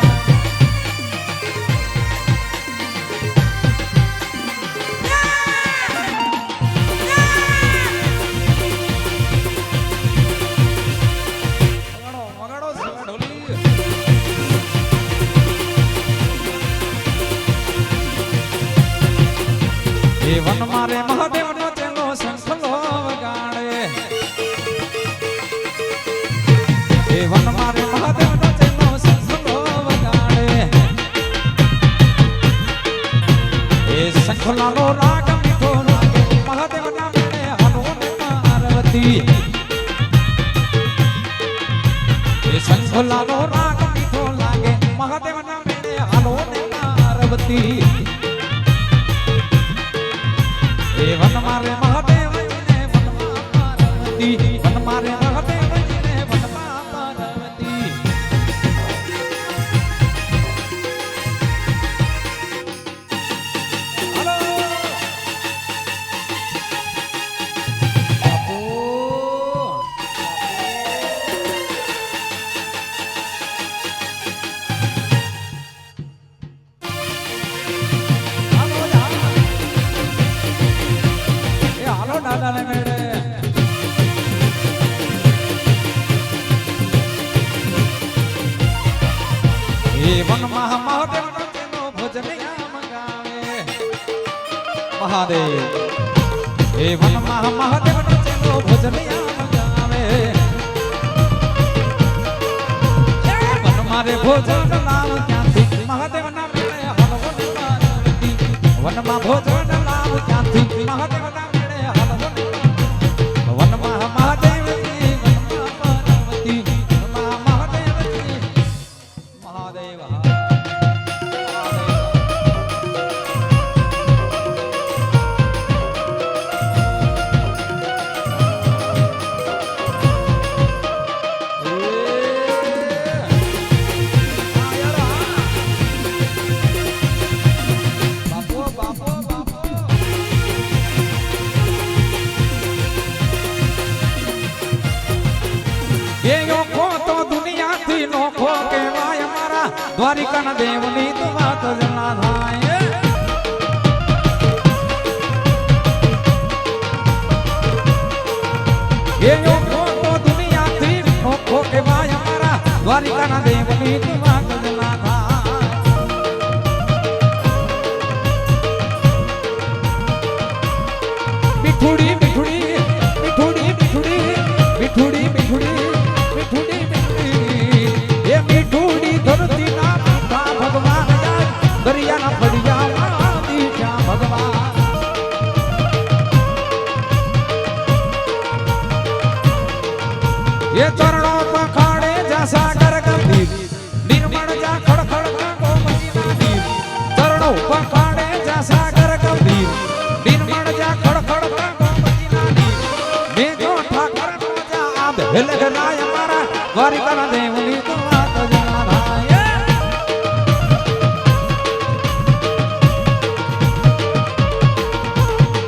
વન મારે મહાદેવ નો તેનો સંખલો વગાડે. એ વન મારે મહાદેવ નો તેનો સંખલો વગાડે. એ સંખલાનો રાગ મીઠો લાગે મહાદેવ ના મેળે હાલો ને પાર્વતી. એ સંખલાનો રાગ મીઠો લાગે મહાદેવ ના મેળે હાલો ને પાર્વતી. વન મારે મહાદેવ ને વનમાં પાર્વતી. વન મારે મહાદેવ ને વનમાં પાર્વતી. હાલો બાપુ દાદા ને મેળે એ વન મહાદેવ નો તેનો ભજન મંગાવે મહાદેવ. એ વન મહાદેવ નો તેનો ભજન મંગાવે. વન મારે ભોજન લાવ ક્યાંથી મહાદેવ ના મેળે હલવો પાર્વતી. વનમાં ભોજન લાવ આવ ક્યાંથી મહાદેવના મેળે હાલવો ને વનમાં મહાદેવજી વનમાં પાર્વતી વનમાં મહાદેવજી મહાદેવ દ્વારિકાના દેવની તો વાત જ ના થાય એ યોગો તો દુનિયાથી નોખો કહેવાય અમારા દ્વારિકાના દેવની તો વાત જ ના થાય મીઠુડી મીઠુડી મીઠુડી મીઠુડી મીઠુડી મીઠુડી મીઠુડી મીઠુડી એ મીઠુડી ધરતી ના ભગવાન દરિયાના ફળિયામાં દીઠા ભગવાન એ ચરણો પખાડે જા સાગર ગંભીર નિર્મળ જા ખડખડ ગોમતીના નીર ચરણો પખાડે જા સાગર ગંભીર નિર્મળ જા ખડખડ ગોમતીના નીર મે જો ઠાકર નો જા આબ હેલગનાય અમારા દ્વારિકાના દેવની તો વાત જ ના થાય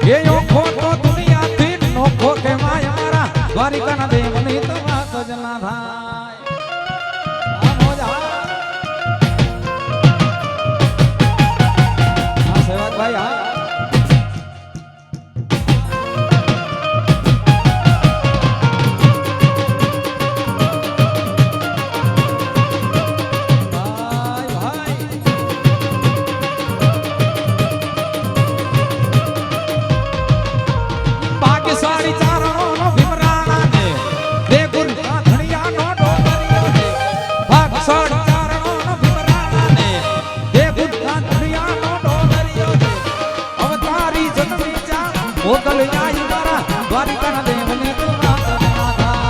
એ ઓખો તો દુનિયાથી નોખો કહેવાય અમારા દ્વારિકાના દેવની તો વાત જ ના થાય સેવકભાઈ હા સાડી ચારણો નો ભીમરાણા ને દે ગુરતા ધણિયા નો ડોગરિયો ને ભાગ સાડી ચારણો નો ભીમરાણા ને દે ગુરતા ધણિયા નો ડોગરિયો ને અવતારી જન્મી જા મોગલ આઈ મારા દ્વારિકાના દેવને તો વાત ના થાય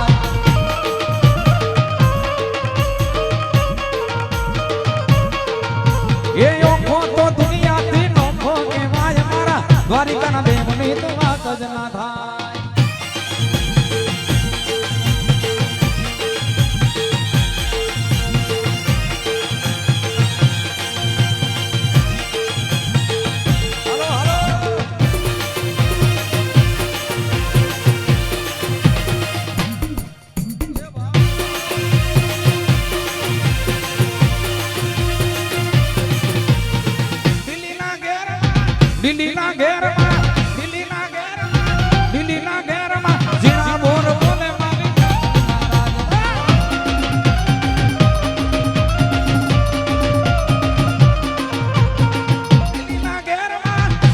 એ ઓખો તો દુનિયાથી નોખો કહેવાય મારા દ્વારિકાના દેવની તો વાત જ ના થાય દિલ્હીના ઘેરમાં દિલ્હીના ઘેરમાં જીણા બોર બોલે મારી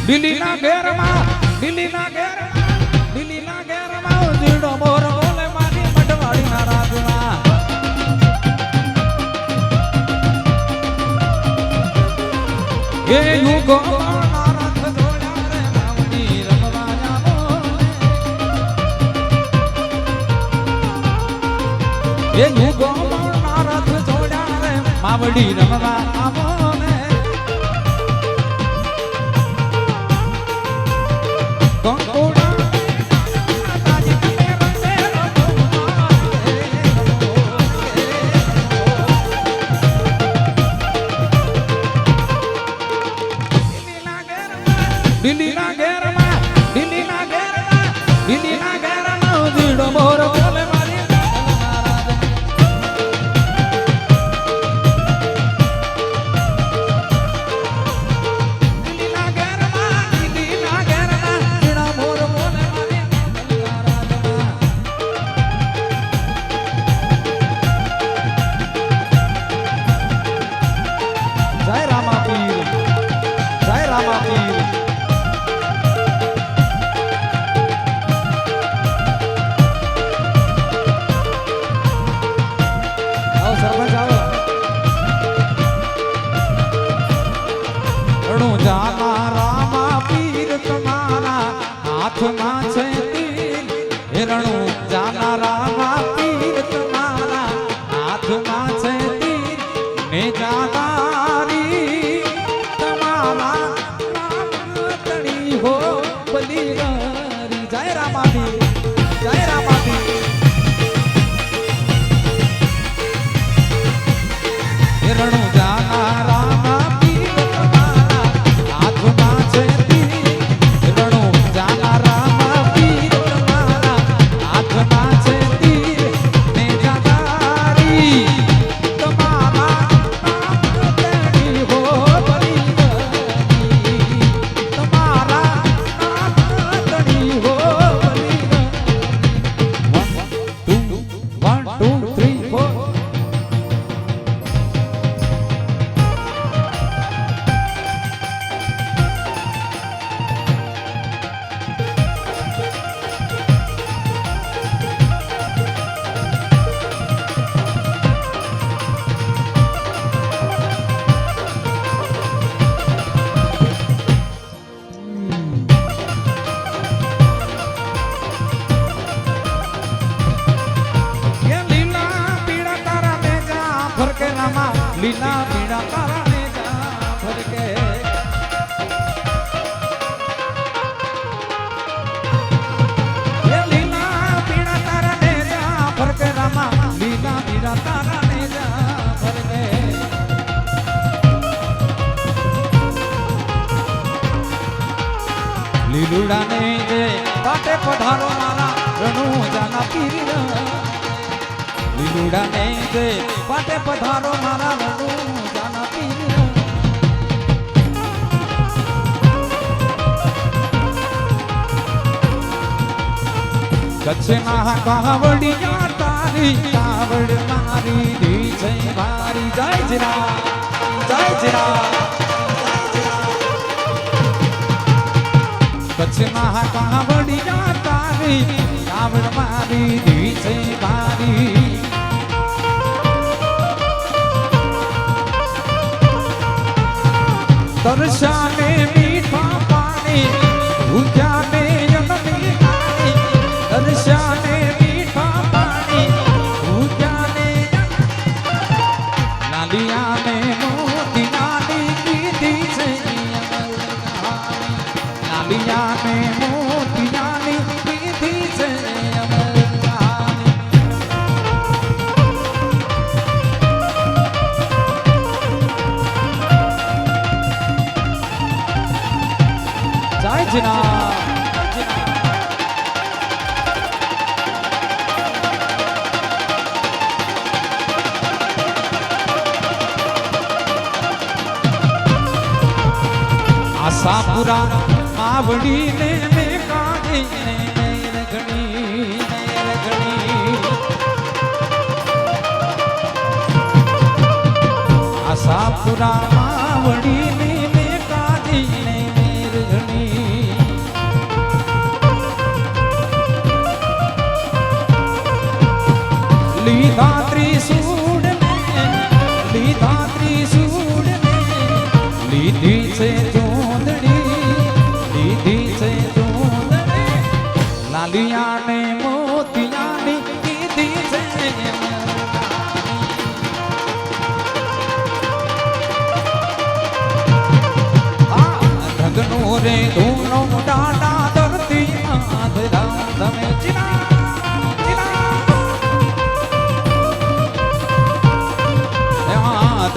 દિલ્હીના ઘેરમાં જીણો બોર બોલે મારી મઢવાડીના રાજમાં એ યુગો એ યુગો નારદ જોડ્યા રે માવડી રમવા આવો ને કંકોડા તાજી કને રંગે દિલ્હીના ઘેરમાં જીડો મોર બોલે મારી હાથમાં છે તીર હિરણું જાનારા પીર તમારા હાથમાં છે તીર ને જાનારી તમારા તણી હો બલિહારી જય રામાની જય રામાની હિરણું જાનારા પીર તમારા હાથમાં છે તીર હિરણું જાનારા પીર તમારા હાથમાં છે તીર ને જાનારી તમારા તણી હો બલિહારી તમારા તણી હો બલિહારી 1 2 3 4 લીલા પીડા તારાને જા ફરકે લીલા પીડા તારાને જા ફરકે રામા લીલા પીડા તારાને જા ફરકે લીલુડાને જે પાટે પધારો મારા રણુ જાના પીર લીલુડાને જે પાટે પધારો મારા રણુ જાના પીર કચ્છના કાવડિયા તારી કાવડ મારી દી છે મારી જય જરા જય જરા કચ્છના કાવડિયા તારી કાવડ મારી દી છે મારી तरसाने मीठा पानी भूख्याने यमनी नानी तरसाने मीठा पानी भूख्याने लालियाने मोती नानी कीधी से लालियाने मोती नानी कीधी से जय जिना आशापुरा मावड़ी ने में काढ़ी नैर घणी आशापुरा मावड़ी ने में काढ़ी नैर घणी લીધા ત્રિશૂળ લીધા ત્રિશૂળ લીધી છે ચોંદડી લીધી છે ચોંદડી લાલિયાને મોતિયાની કીધી છે ધગનો રે ધૂનો ડાડા ધરતી માધ રામ ચિના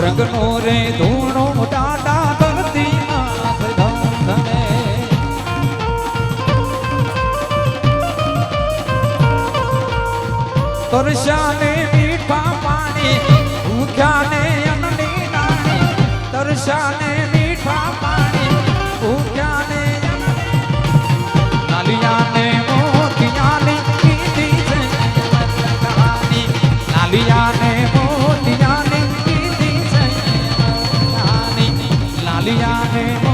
રંગનો રે ધૂણો ટાટા ધરતી નાથ ધમે તરસાને મીઠા પાણી ભૂખ્યાને અન્નની નાણી તરસાને મીઠા પાણી ભૂખ્યાને લાલિયાને મોતિયાની કીધી છે કહાની લાલિયાને મોતિયાની लालिया ने